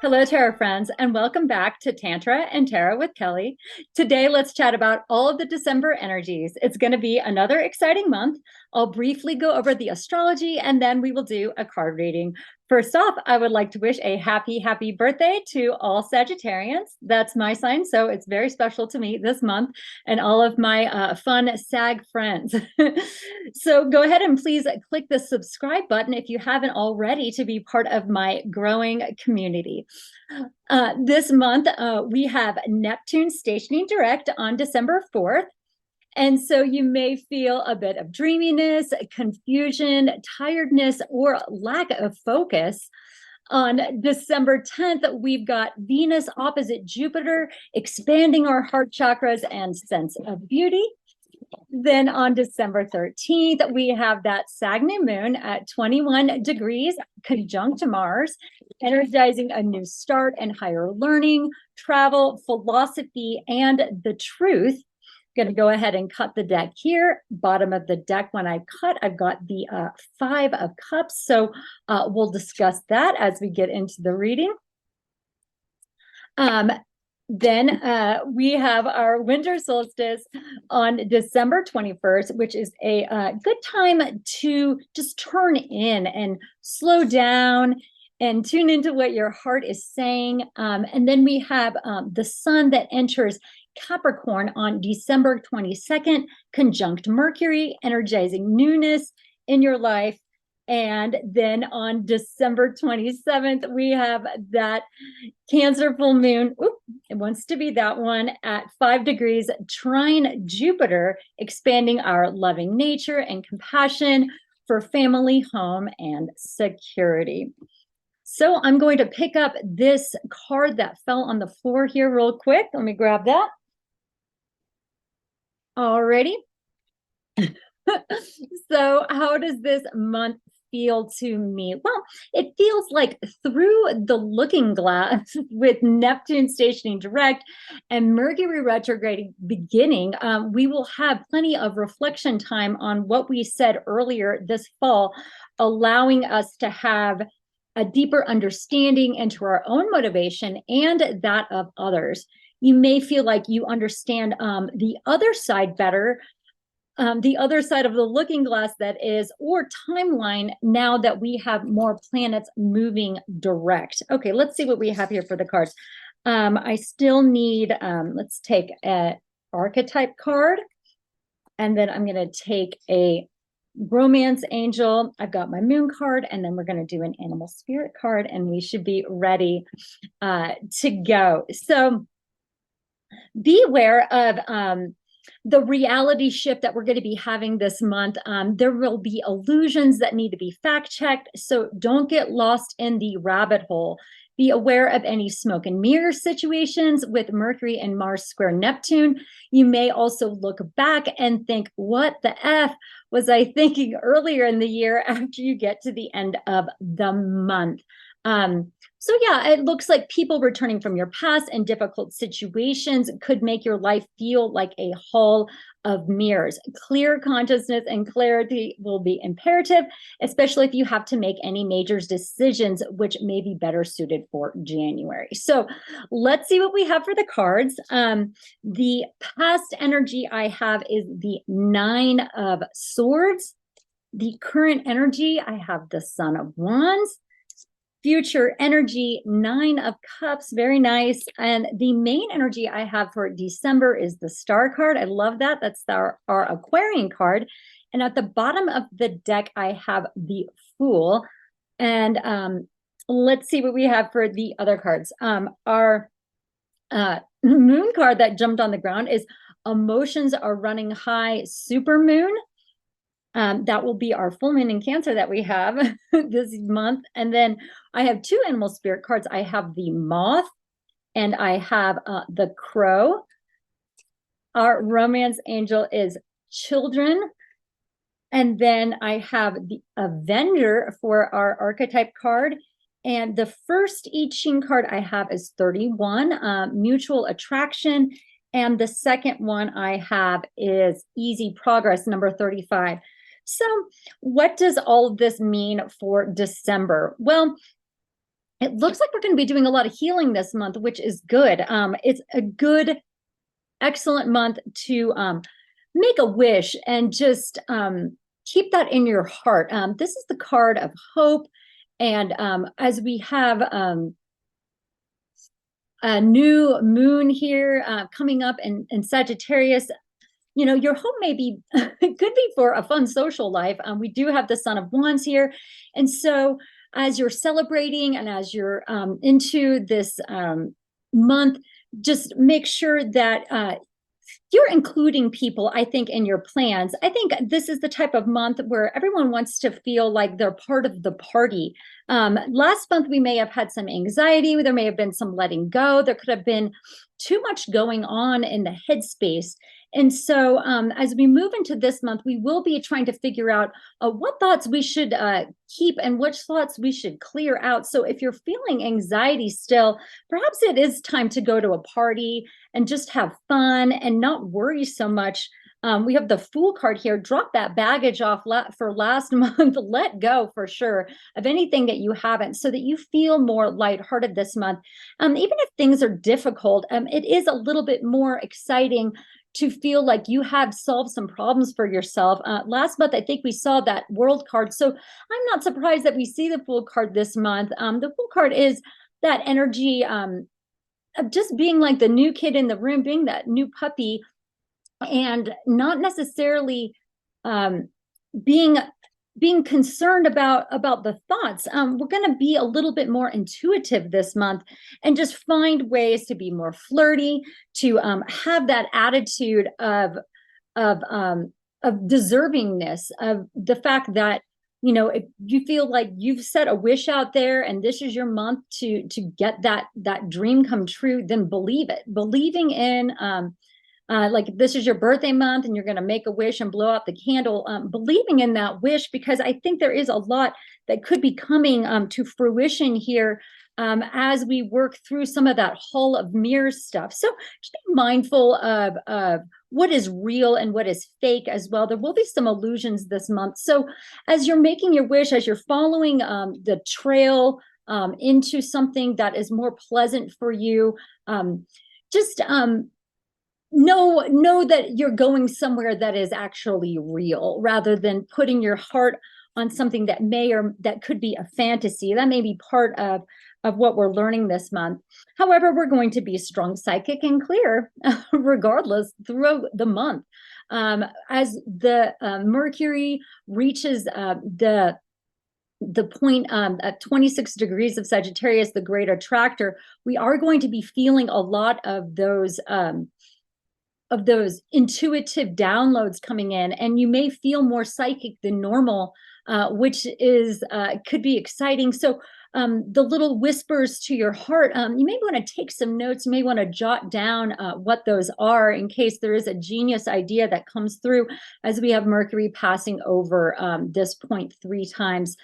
Hello, Tarot friends, and welcome back to Tantra and Tarot with Kelly. Today, let's chat about all of the December energies. It's going to be another exciting month. I'll briefly go over the astrology, and then we will do a card reading. First off, I would like to wish a happy birthday to all Sagittarians. That's my sign, so it's very special to me this month and all of my fun Sag friends. So go ahead and please click the subscribe button if you haven't already to be part of my growing community. This month, we have Neptune stationing direct on December 4th. And so you may feel a bit of dreaminess, confusion, tiredness, or lack of focus. On December 10th, we've got Venus opposite Jupiter, expanding our heart chakras and sense of beauty. Then on December 13th, we have that Sag new moon at 21 degrees conjunct to Mars, energizing a new start and higher learning, travel, philosophy, and the truth. Going to go ahead and cut the deck here. Bottom of the deck, when I cut, I've got the Five of Cups. So we'll discuss that as we get into the reading. Then we have our winter solstice on December 21st, which is a good time to just turn in and slow down and tune into what your heart is saying. And then we have the sun that enters Capricorn on December 22nd, conjunct Mercury, energizing newness in your life. And then on December 27th, we have that Cancer full moon. Oop, it wants to be that one at 5 degrees, trine Jupiter, expanding our loving nature and compassion for family, home, and security. So I'm going to pick up this card that fell on the floor here real quick. Let me grab that. Alrighty. So how does this month feel to me? Well, it feels like through the looking glass with Neptune stationing direct and Mercury retrograde beginning, we will have plenty of reflection time on what we said earlier this fall, allowing us to have a deeper understanding into our own motivation and that of others. You may feel like you understand the other side better, the other side of the looking glass, that is, or timeline, now that we have more planets moving direct. Okay, let's see what we have here for the cards. I still need, let's take an archetype card, and then I'm going to take a romance angel. I've got my moon card, and then we're going to do an animal spirit card, and we should be ready to go. So be aware of the reality shift that we're going to be having this month. There will be illusions that need to be fact-checked, so don't get lost in the rabbit hole. Be aware of any smoke and mirror situations with Mercury and Mars square Neptune. You may also look back and think, what the F was I thinking earlier in the year, after you get to the end of the month. So yeah, it looks like people returning from your past and difficult situations could make your life feel like a hall of mirrors. Clear consciousness and clarity will be imperative, especially if you have to make any major decisions, which may be better suited for January. So let's see what we have for the cards. The past energy I have is the Nine of Swords. The current energy, I have the Sun of Wands. Future energy, Nine of Cups, very nice. And the main energy I have for December is the Star card. I love that. That's our Aquarian card. And at the bottom of the deck, I have the Fool. And let's see what we have for the other cards. Our moon card that jumped on the ground is Emotions Are Running High, Super Moon. That will be our full moon in Cancer that we have this month. And then I have two animal spirit cards. I have the Moth and I have the Crow. Our romance angel is Children. And then I have the Avenger for our archetype card. And the first I Ching card I have is 31, Mutual Attraction. And the second one I have is Easy Progress, number 35. So what does all of this mean for December? Well, it looks like we're going to be doing a lot of healing this month, which is good. It's a good, excellent month to make a wish and just keep that in your heart. This is the card of hope. And as we have a new moon here coming up in Sagittarius, you know, your hope may be, it could be for a fun social life. We do have the Son of Wands here. And so as you're celebrating and as you're into this month, just make sure that you're including people, I think, in your plans. I think this is the type of month where everyone wants to feel like they're part of the party. Last month, we may have had some anxiety. There may have been some letting go. There could have been too much going on in the headspace. And so as we move into this month, we will be trying to figure out what thoughts we should keep and which thoughts we should clear out. So if you're feeling anxiety still, perhaps it is time to go to a party and just have fun and not worry so much. We have the Fool card here. Drop that baggage off for last month. Let go for sure of anything that you haven't, so that you feel more lighthearted this month. Even if things are difficult, it is a little bit more exciting to feel like you have solved some problems for yourself. Last month, I think we saw that World card. So I'm not surprised that we see the Fool card this month. The Fool card is that energy of just being like the new kid in the room, being that new puppy, and not necessarily being concerned about the thoughts. We're going to be a little bit more intuitive this month and just find ways to be more flirty, to have that attitude of deservingness, of the fact that, you know, if you feel like you've set a wish out there and this is your month to get that dream come true, then believe it. Believing in like if this is your birthday month and you're going to make a wish and blow out the candle, believing in that wish, because I think there is a lot that could be coming to fruition here as we work through some of that Hall of Mirrors stuff. So just be mindful of what is real and what is fake as well. There will be some illusions this month. So as you're making your wish, as you're following the trail into something that is more pleasant for you, just know that you're going somewhere that is actually real, rather than putting your heart on something that that could be a fantasy. That may be part of what we're learning this month. However, we're going to be strong, psychic, and clear regardless throughout the month. As the Mercury reaches the point at 26 degrees of Sagittarius, the great attractor, we are going to be feeling a lot of those intuitive downloads coming in, and you may feel more psychic than normal, which is could be exciting. So the little whispers to your heart, you may want to take some notes. You may want to jot down what those are in case there is a genius idea that comes through as we have Mercury passing over this point 3 times.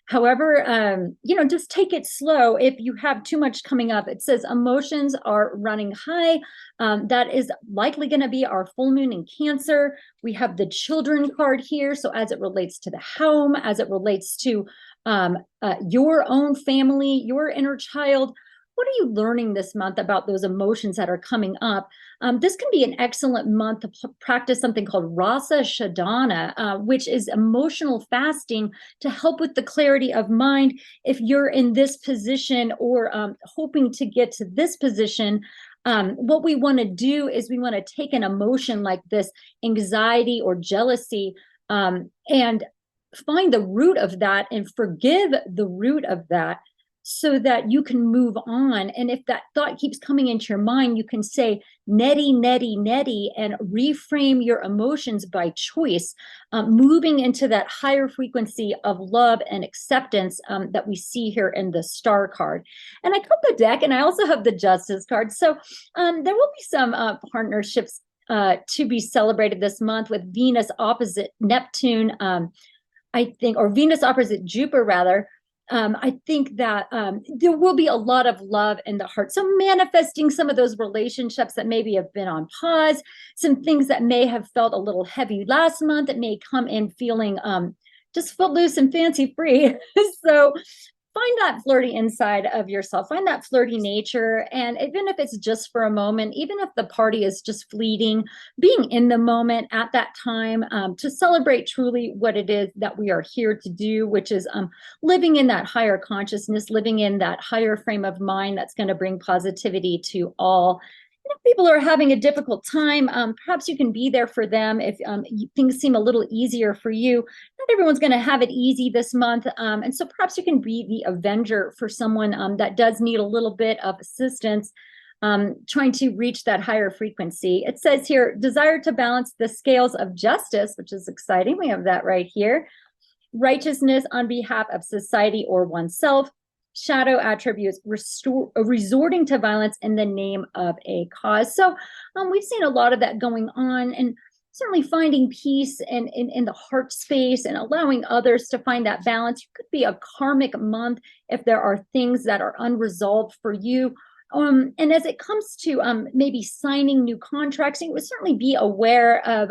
However, you know, just take it slow if you have too much coming up. It says emotions are running high. That is likely going to be our full moon in Cancer. We have the Children card here. So as it relates to the home, as it relates to your own family, your inner child, what are you learning this month about those emotions that are coming up? This can be an excellent month to practice something called Rasa Shadana, which is emotional fasting to help with the clarity of mind. If you're in this position or hoping to get to this position, what we want to do is we want to take an emotion like this, anxiety or jealousy, and find the root of that and forgive the root of that, so that you can move on. And if that thought keeps coming into your mind, you can say neti, neti, neti, and reframe your emotions by choice, moving into that higher frequency of love and acceptance that we see here in the Star card. And I cut the deck, and I also have the Justice card. So there will be some partnerships to be celebrated this month with Venus opposite Neptune, I think, or Venus opposite Jupiter, rather. I think that there will be a lot of love in the heart. So manifesting some of those relationships that maybe have been on pause, some things that may have felt a little heavy last month that may come in feeling just footloose and fancy free. So find that flirty inside of yourself, find that flirty nature. And even if it's just for a moment, even if the party is just fleeting, being in the moment at that time to celebrate truly what it is that we are here to do, which is living in that higher consciousness, living in that higher frame of mind that's going to bring positivity to all. If people are having a difficult time, perhaps you can be there for them. If things seem a little easier for you, not everyone's going to have it easy this month. And so perhaps you can be the avenger for someone that does need a little bit of assistance, trying to reach that higher frequency. It says here, desire to balance the scales of justice, which is exciting. We have that right here. Righteousness on behalf of society or oneself. Shadow attributes, resorting to violence in the name of a cause. So we've seen a lot of that going on, and certainly finding peace in the heart space and allowing others to find that balance. It could be a karmic month if there are things that are unresolved for you. And as it comes to maybe signing new contracts, you would certainly be aware of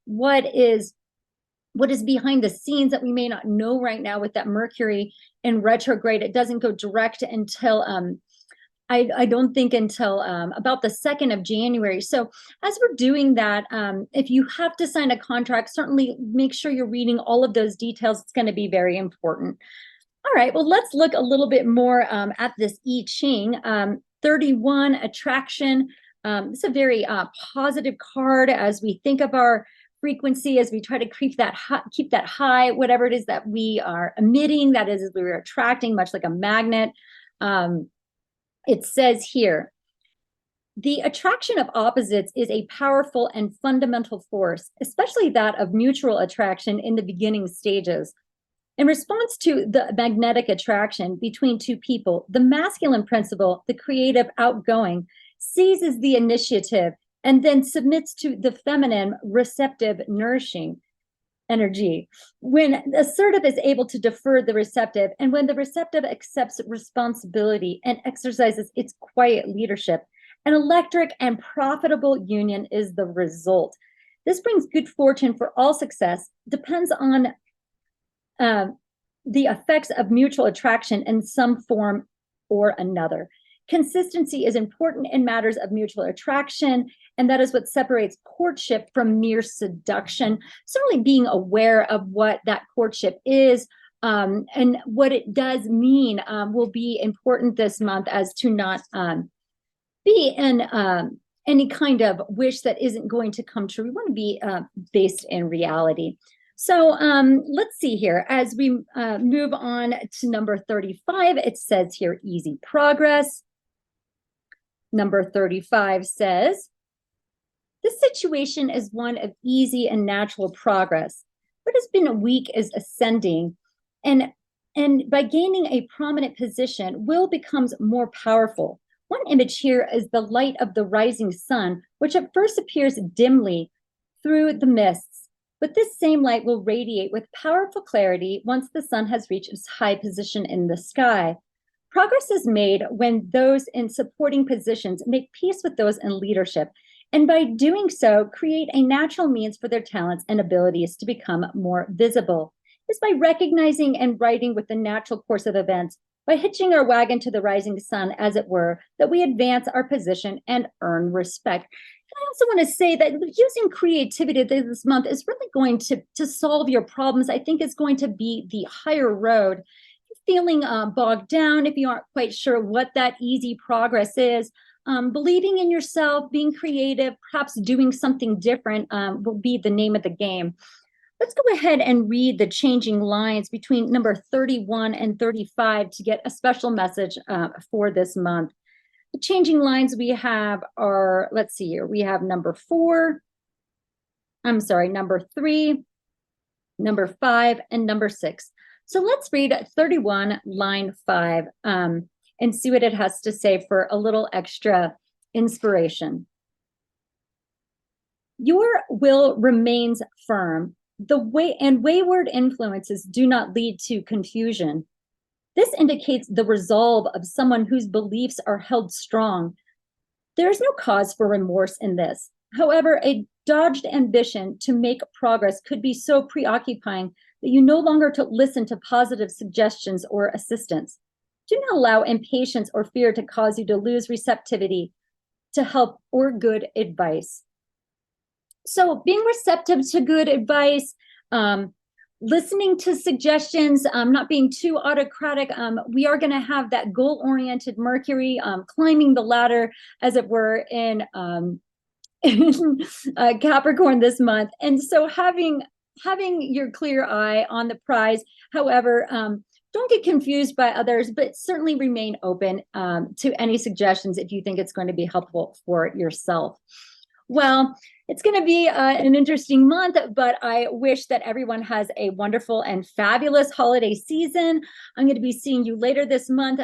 what is behind the scenes that we may not know right now with that Mercury in retrograde. It doesn't go direct until I don't think until about the 2nd of January. So as we're doing that, if you have to sign a contract, certainly make sure you're reading all of those details. It's going to be very important. All right, well, let's look a little bit more at this I Ching. 31, attraction. It's a very positive card as we think of our frequency, as we try to keep that high, whatever it is that we are emitting, that is, as we are attracting, much like a magnet. It says here, the attraction of opposites is a powerful and fundamental force, especially that of mutual attraction in the beginning stages. In response to the magnetic attraction between two people, the masculine principle, the creative, outgoing, seizes the initiative and then submits to the feminine, receptive, nourishing energy. When assertive is able to defer the receptive, and when the receptive accepts responsibility and exercises its quiet leadership, an electric and profitable union is the result. This brings good fortune for all success, depends on the effects of mutual attraction in some form or another. Consistency is important in matters of mutual attraction, and that is what separates courtship from mere seduction. Certainly being aware of what that courtship is and what it does mean will be important this month, as to not be in any kind of wish that isn't going to come true. We want to be based in reality. So let's see here. As we move on to number 35, it says here, easy progress. Number 35 says, this situation is one of easy and natural progress. What has been weak is ascending, and by gaining a prominent position, will becomes more powerful. One image here is the light of the rising sun, which at first appears dimly through the mists, but this same light will radiate with powerful clarity once the sun has reached its high position in the sky. Progress is made when those in supporting positions make peace with those in leadership, and by doing so, create a natural means for their talents and abilities to become more visible. It's by recognizing and riding with the natural course of events, by hitching our wagon to the rising sun, as it were, that we advance our position and earn respect. I also want to say that using creativity this month is really going to solve your problems. I think is going to be the higher road. Feeling bogged down, if you aren't quite sure what that easy progress is, believing in yourself, being creative, perhaps doing something different will be the name of the game. Let's go ahead and read the changing lines between number 31 and 35 to get a special message for this month. The changing lines we have are, let's see here, we have number 3, number 5, and number 6. So let's read 31, line 5, and see what it has to say for a little extra inspiration. Your will remains firm. Wayward influences do not lead to confusion. This indicates the resolve of someone whose beliefs are held strong. There is no cause for remorse in this. However, a dodged ambition to make progress could be so preoccupying that you no longer to listen to positive suggestions or assistance. Do not allow impatience or fear to cause you to lose receptivity to help or good advice. So being receptive to good advice, listening to suggestions, not being too autocratic. We are going to have that goal-oriented Mercury climbing the ladder, as it were, in Capricorn this month. And so having your clear eye on the prize. However, don't get confused by others, but certainly remain open to any suggestions if you think it's going to be helpful for yourself. Well, it's going to be an interesting month, but I wish that everyone has a wonderful and fabulous holiday season. I'm going to be seeing you later this month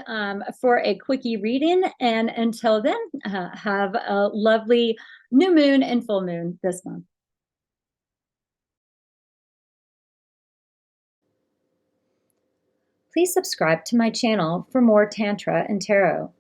for a quickie reading. And until then, have a lovely new moon and full moon this month. Please subscribe to my channel for more Tantra and Tarot.